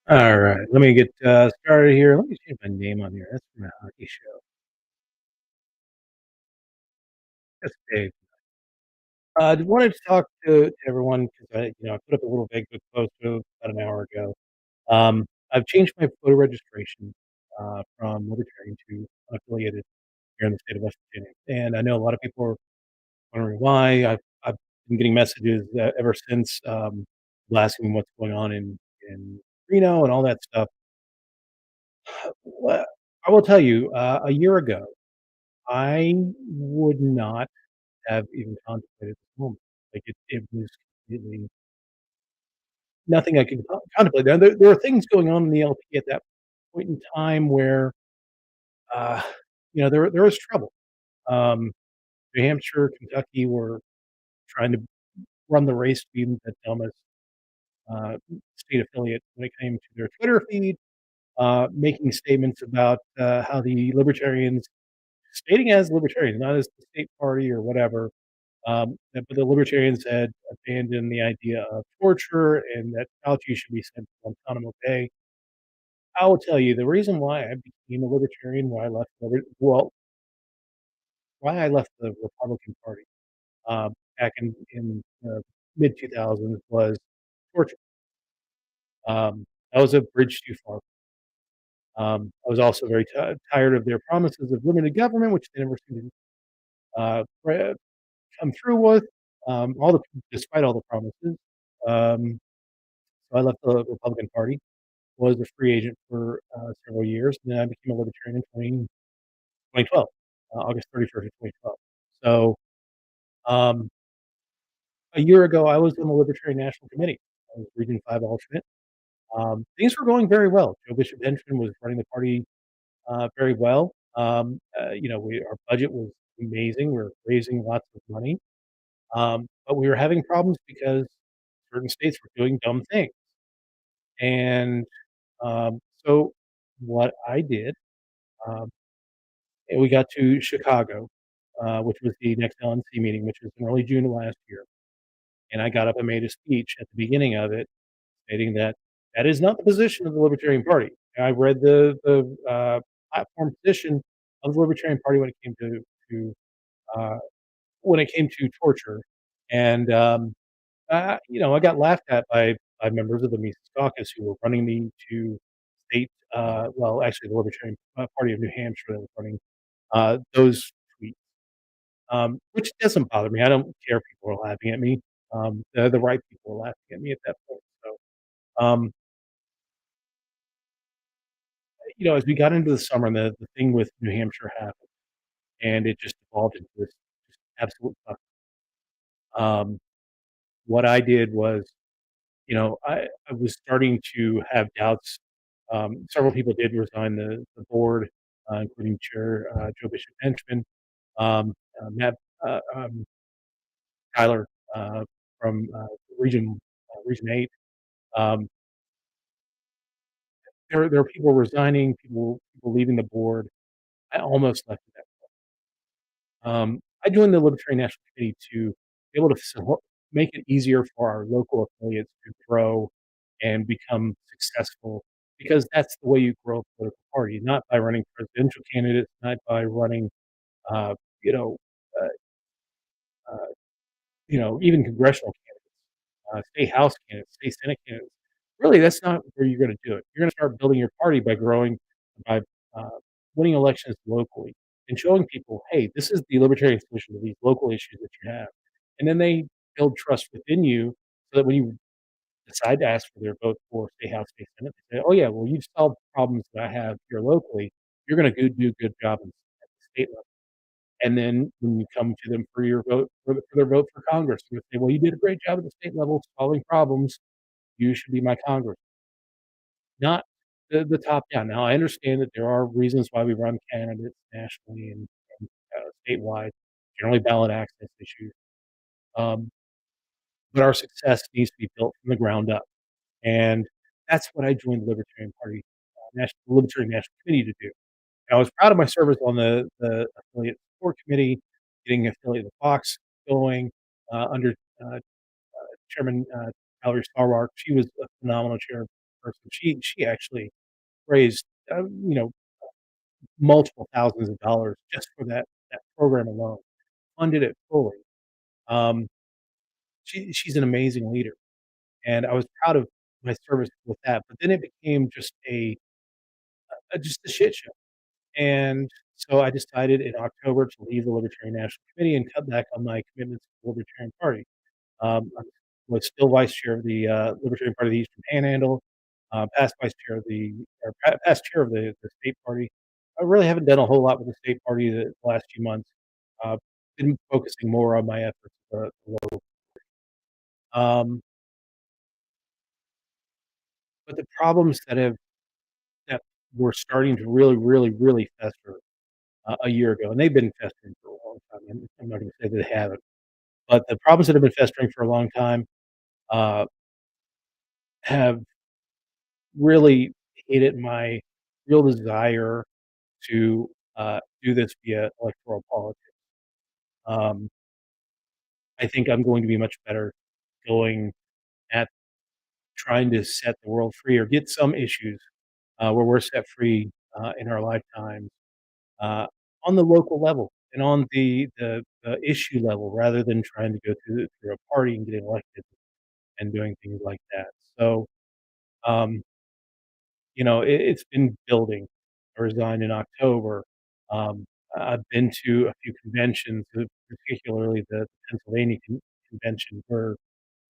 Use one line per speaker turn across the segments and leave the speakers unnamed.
All right, let me get started here. Let me change my name on here. That's from a hockey show. That's Dave. I wanted to talk to everyone because I put up a little Facebook post about an hour ago. I've changed my voter registration from libertarian to unaffiliated here in the state of West Virginia, and I know a lot of people are wondering why. I've been getting messages ever since asking what's going on in Reno and all that stuff. Well, I will tell you, a year ago, I would not have even contemplated this moment. Like, it was completely nothing I could contemplate. Now, there were things going on in the LP at that point in time where, uh, there was trouble. Um, New Hampshire, Kentucky were trying to run the race to be the dumbest, state affiliate when it came to their Twitter feed, making statements about, how the libertarians stating as libertarians, not as the state party or whatever. But the libertarians had abandoned the idea of torture and that Fauci should be sent to Guantanamo Bay. I will tell you the reason why I became a libertarian, why I left the Republican Party back in the mid 2000s was torture. That was a bridge too far. I was also very tired of their promises of limited government, which they never seemed to come through with. All the despite all the promises. Um, so I left the Republican Party, was a free agent for several years, and then I became a libertarian in 2012, August 31st of 2012. So um, a year ago, I was on the Libertarian National Committee. I was Region 5 alternate. Things were going very well. Joe Bishop Benjamin was running the party very well. Our budget was amazing. We were raising lots of money, but we were having problems because certain states were doing dumb things. And so what I did, um, and we got to Chicago, which was the next LNC meeting, which was in early June of last year. And I got up and made a speech at the beginning of it, stating that that is not the position of the Libertarian Party. And I read the platform position of the Libertarian Party to uh, when it came to torture, and I got laughed at by members of the Mises Caucus who were running me to state, actually the Libertarian Party of New Hampshire that was running those tweets, which doesn't bother me. I don't care if people are laughing at me. The right people are laughing at me at that point. So, as we got into the summer, and the thing with New Hampshire happened, and it just evolved into this just absolute fuck. Um, what I did was, I was starting to have doubts. Several people did resign the board, including Chair Joe Bishop Henchman, Matt Tyler from Region 8. Um, there were people resigning, people leaving the board. I almost left it at I joined the Libertarian National Committee to be able to make it easier for our local affiliates to grow and become successful, because that's the way you grow a political party, not by running presidential candidates, not by running, uh, you know, uh, uh, even congressional candidates, state house candidates, state senate candidates. Really, that's not where you're going to do it. You're going to start building your party by growing, by uh, winning elections locally and showing people, hey, this is the libertarian solution to these local issues that you have. And then they build trust within you so that when you decide to ask for their vote for state house, state senate, they say, oh, yeah, well, you've solved problems that I have here locally. You're going to do a good job at the state level. And then when you come to them for your vote for their vote for Congress, you say, "Well, you did a great job at the state level solving problems. You should be my Congress." Not the top down. Now, I understand that there are reasons why we run candidates nationally and statewide, generally ballot access issues. Um, but our success needs to be built from the ground up, and that's what I joined the Libertarian Party, Libertarian National Committee to do. I was proud of my service on the affiliate support committee, getting affiliate of Fox going under Chairman Valerie Starwark. She was a phenomenal chairperson person. She actually raised, you know, multiple thousands of dollars just for that program alone, funded it fully. Um, she's an amazing leader, and I was proud of my service with that, but then it became just a shit show, and so I decided in October to leave the Libertarian National Committee and cut back on my commitments to the Libertarian Party. I was still vice chair of the, Libertarian Party of the Eastern Panhandle, past vice chair of the or past chair of the state party. I really haven't done a whole lot with the state party the last few months. Uh, been focusing more on my efforts, local. Um, but the problems that were starting to really, really, really fester, a year ago, and they've been festering for a long time. I'm not gonna say that they haven't, but the problems that have been festering for a long time, uh, have really hit at my real desire to, do this via electoral politics. Um, I think I'm going to be much better going at trying to set the world free or get some issues, where we're set free, in our lifetime, uh, on the local level and on the issue level rather than trying to go through a party and getting elected and doing things like that. So, um, it's been building. I resigned in October. Um, I've been to a few conventions, particularly the Pennsylvania convention, where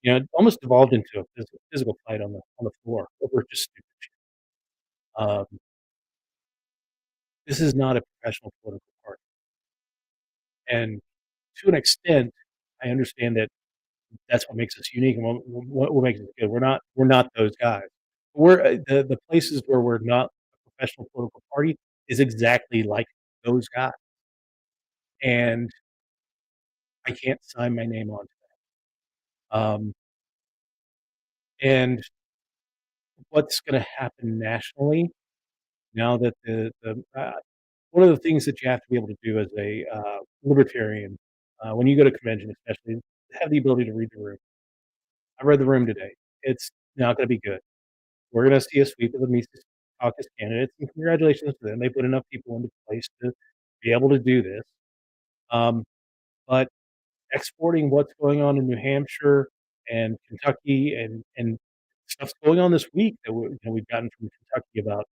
it almost evolved into a physical fight on the floor over just stupid shit. This is not a professional political party, and to an extent, I understand that that's what makes us unique and what makes us good. We're not those guys. We're the places where we're not a professional political party is exactly like those guys, and I can't sign my name on to that. And what's gonna happen nationally now that one of the things that you have to be able to do as a, libertarian, when you go to convention especially, have the ability to read the room. I read the room today. It's not gonna be good. We're gonna see a sweep of the Mises Caucus candidates, and congratulations to them. They put enough people into place to be able to do this. Um, but exporting what's going on in New Hampshire and Kentucky and stuff's going on this week that we've gotten from Kentucky about,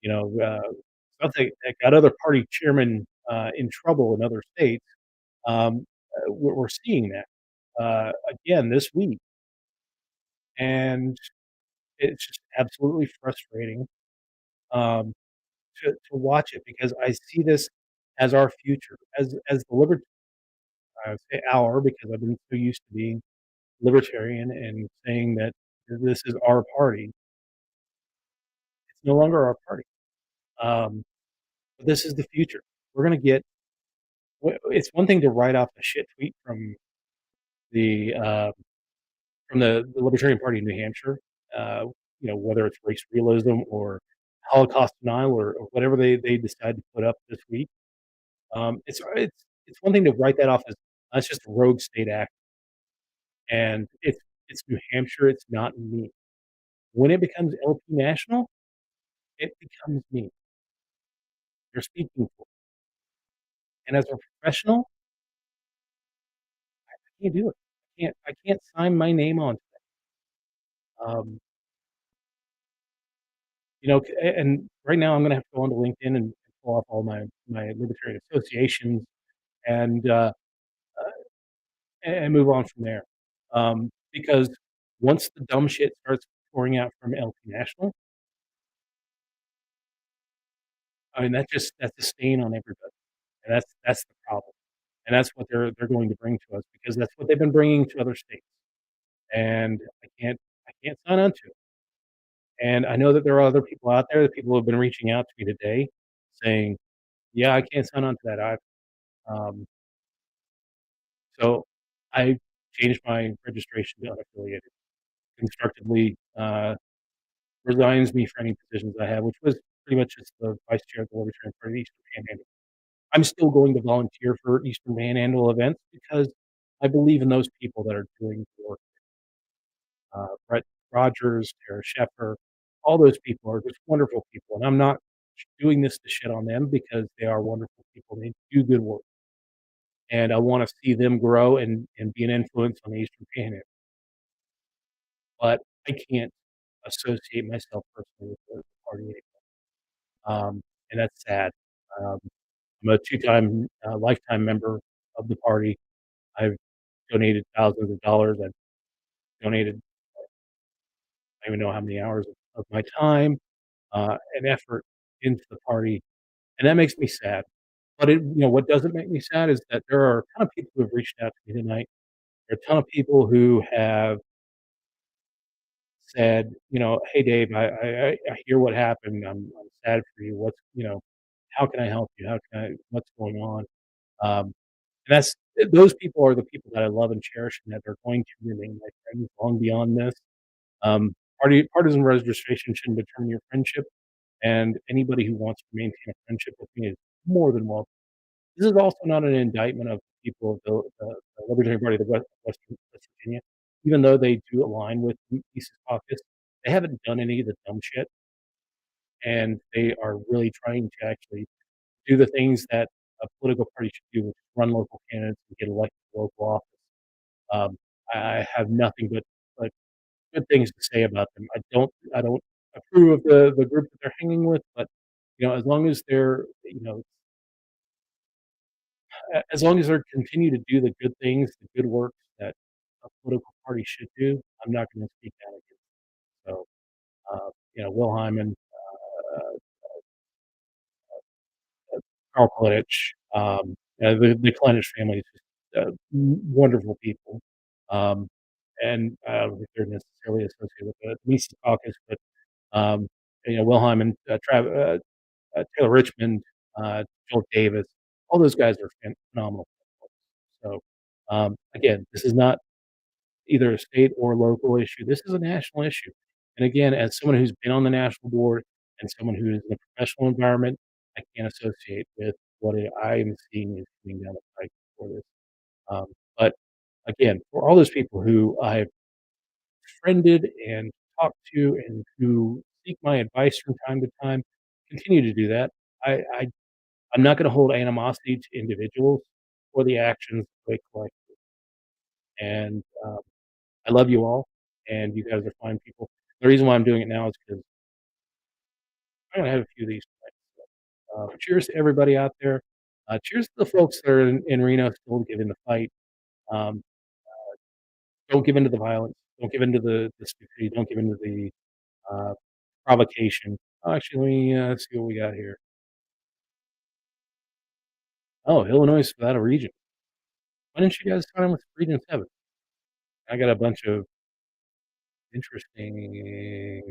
you know, uh, stuff that got other party chairmen, in trouble in other states. We're seeing that, again this week, and it's just absolutely frustrating, um, to watch it because I see this as our future, as the I would say "our" because I've been so used to being libertarian and saying that this is our party. It's no longer our party. Um, but this is the future. We're gonna get it's one thing to write off a shit tweet the, uh, from the Libertarian Party in New Hampshire, uh, whether it's race realism or Holocaust denial or whatever they decide to put up this week. It's one thing to write that off as that's just a rogue state act, and it's New Hampshire, it's not me. When it becomes LP national, it becomes me. You're speaking for, and as a professional, I can't do it. I can't sign my name on. Um, and right now I'm gonna have to go onto LinkedIn and pull off all my libertarian associations and and move on from there. Because once the dumb shit starts pouring out from LP National, I mean that's a stain on everybody, and that's the problem, and that's what they're going to bring to us because that's what they've been bringing to other states, and I can't sign on to it. And I know that there are other people out there, that people have been reaching out to me today saying, "Yeah, I can't sign on to that either." Um, so I changed my registration to unaffiliated, constructively, resigns me for any positions I have, which was pretty much as the vice chair of the Libertarian Party Eastern Panhandle. I'm still going to volunteer for Eastern Panhandle events because I believe in those people that are doing the work. Brett Rogers, Tara Sheffer, all those people are just wonderful people, and I'm not doing this to shit on them because they are wonderful people, they do good work, and I wanna see them grow and be an influence on the Eastern Panhandle, but I can't associate myself personally with the party anymore, and that's sad. Um, I'm a two-time, lifetime member of the party. I've donated thousands of dollars. I've donated I don't even know how many hours of my time, and effort into the party, and that makes me sad. But what doesn't make me sad is that there are a ton of people who have reached out to me tonight. There are a ton of people who have said, "Hey, Dave, I hear what happened. I'm sad for you. How can I help you? What's going on?" Um, and those people are the people that I love and cherish, and that are going to remain my friends long beyond this. Partisan registration shouldn't determine your friendship, and anybody who wants to maintain a friendship with me is more than welcome. This is also not an indictment of the people of the Libertarian Party of the West Virginia, even though they do align with Mises Caucus. They haven't done any of the dumb shit, and they are really trying to actually do the things that a political party should do, which is run local candidates and get elected to local office. Um, I have nothing but good things to say about them. I don't approve of the group that they're hanging with, but as long as as long as they continue to do the good things, the good work that a political party should do, I'm not going to speak out against. So, Will Hyman, Carl Klinich, the Klinich family is just wonderful people, um, and I don't think they're necessarily associated with the Mises Caucus, but um, Will Hyman, Taylor Richmond, Joel Davis, all those guys are phenomenal. So, again, this is not either a state or local issue. This is a national issue. And again, as someone who's been on the national board and someone who is in a professional environment, I can't associate with what I am seeing is coming down the pike for this. Um, but again, for all those people who I've friended and talked to and who seek my advice from time to time, continue to do that. I'm not going to hold animosity to individuals or the actions they collect. And I love you all, and you guys are fine people. The reason why I'm doing it now is because I'm gonna have a few of these tonight. Cheers to everybody out there. Cheers to the folks that are in Reno still giving the fight. Um, don't give into the violence. Don't give into the stupidity. Don't give into the uh, provocation. Oh, actually, let me see what we got here. Oh, Illinois is without a region. Why didn't you guys sign with Region 7? I got a bunch of interesting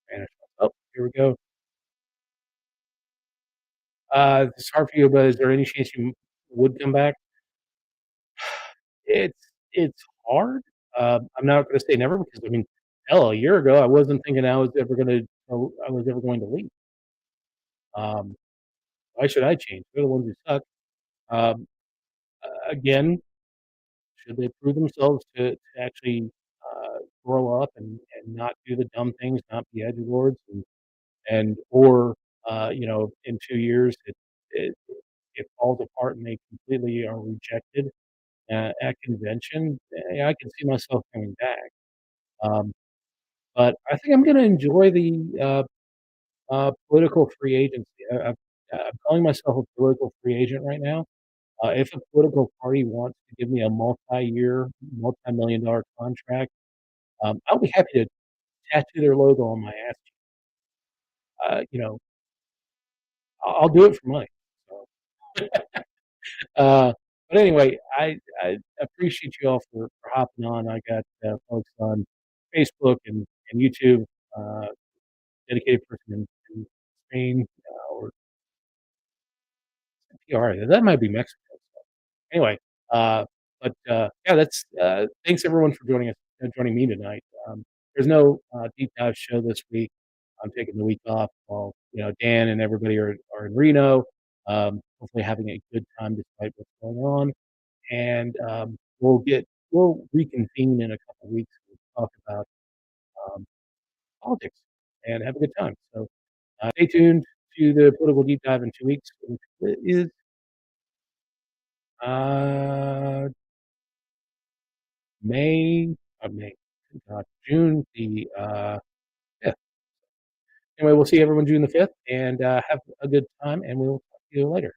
Spanish. Oh, here we go. It's hard for you, but is there any chance you would come back? It's hard. I'm not gonna say never because, I mean, hell, a year ago, I wasn't thinking I was ever going to leave. Um, why should I change? They're the ones who suck. Um, again, should they prove themselves to actually, grow up and not do the dumb things, not be edgelords or, in 2 years, it it falls apart and they completely are rejected at convention, I can see myself coming back. Um, but I think I'm gonna enjoy the, political free agency. I'm calling myself a political free agent right now. If a political party wants to give me a multi-year, multi-million dollar contract, I'll be happy to tattoo their logo on my ass. Uh, you know, I'll do it for money. So, uh, but anyway, I appreciate you all for hopping on. I got folks on Facebook and YouTube, uh, dedicated person in Spain or PR. That might be Mexico. Anyway, yeah, that's thanks everyone for joining me tonight. There's no deep dive show this week. I'm taking the week off while Dan and everybody are in Reno. Hopefully having a good time despite what's going on, and we'll reconvene in a couple weeks and talk about politics and have a good time. So, stay tuned to the political deep dive in 2 weeks, which is, uh, May May, good God, June the, 5th. Anyway, we'll see everyone June the 5th, and, have a good time, and we'll talk to you later.